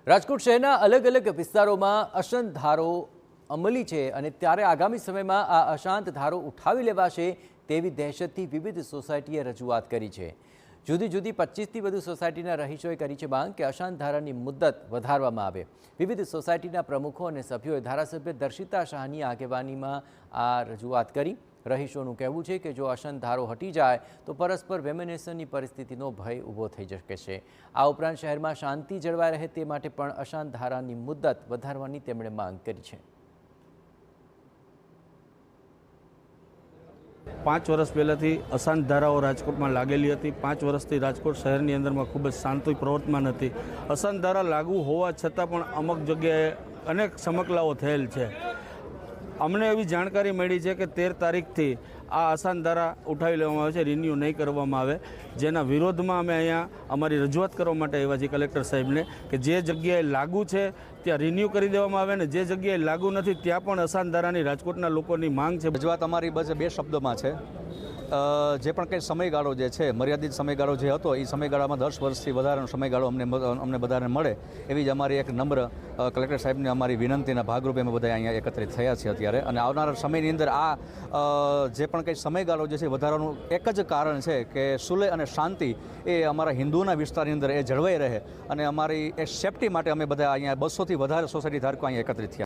રાજકોટ શહેરના અલગ અલગ વિસ્તારોમાં અશાંત ધારો અમલી છે અને ત્યારે આગામી સમયમાં આ અશાંત ધારો ઉઠાવી લેવાશે તેવી દહેશતથી વિવિધ સોસાયટીએ રજૂઆત કરી છે। જુદી જુદી 25થી વધુ સોસાયટીના રહીશોએ કરી છે માંગ કે અશાંત ધારાની મુદ્દત વધારવામાં આવે। વિવિધ સોસાયટીના પ્રમુખો અને સભ્યોએ ધારાસભ્ય દર્શિતા શાહની આગેવાનીમાં આ રજૂઆત કરી। રહીશોનું કહેવું છે કે જો અશાંત ધારો હટી જાય તો પરસ્પર વેમિનેશનની પરિસ્થિતિનો ભય ઊભો થઈ શકે છે। આ ઉપરાંત શહેરમાં શાંતિ જળવાઈ રહે તે માટે પણ અશાંત ધારાની મુદ્દત વધારવાની તેમણે માંગ કરી છે। 5 વર્ષ પહેલાંથી અશાંત ધારાઓ રાજકોટમાં લાગેલી હતી। 5 વર્ષથી રાજકોટ શહેરની અંદરમાં ખૂબ જ શાંતિ પ્રવર્તમાન હતી। અશાંત ધારા લાગુ હોવા છતાં પણ અમુક જગ્યાએ અનેક સમકલાઓ થયેલ છે। અમને એવી જાણકારી મળી છે કે 13 તારીખથી આ અશાંત ધારા ઉઠાવી લેવામાં આવે છે, રિન્યૂ નહીં કરવામાં આવે, જેના વિરોધમાં અમે અહીંયા અમારી રજૂઆત કરવા માટે આવ્યા છીએ કલેક્ટર સાહેબને કે જે જગ્યાએ લાગુ છે ત્યાં રિન્યૂ કરી દેવામાં આવે ને જે જગ્યાએ લાગુ નથી ત્યાં પણ અશાંત ધારાની રાજકોટના લોકોની માંગ છે। રજૂઆત અમારી બસ 2 શબ્દોમાં છે। જે પણ કંઈ સમયગાળો જે છે મર્યાદિત સમયગાળો જે હતો એ સમયગાળામાં 10 વર્ષથી વધારાનો સમયગાળો અમને બધાને મળે એવી જ અમારી એક નમ્ર કલેક્ટર સાહેબને અમારી વિનંતીના ભાગરૂપે અમે બધા અહીંયા એકત્રિત થયા છીએ અત્યારે। અને આવનારા સમયની અંદર આ જે પણ કંઈ સમયગાળો જે છે વધારાનું એક જ કારણ છે કે સુલેહ અને શાંતિ એ અમારા હિન્દુઓના વિસ્તારની અંદર એ જળવાઈ રહે અને અમારી એ સેફટી માટે અમે બધા અહીંયા 200થી વધારે સોસાયટી ધારકો અહીંયા એકત્રિત થયા।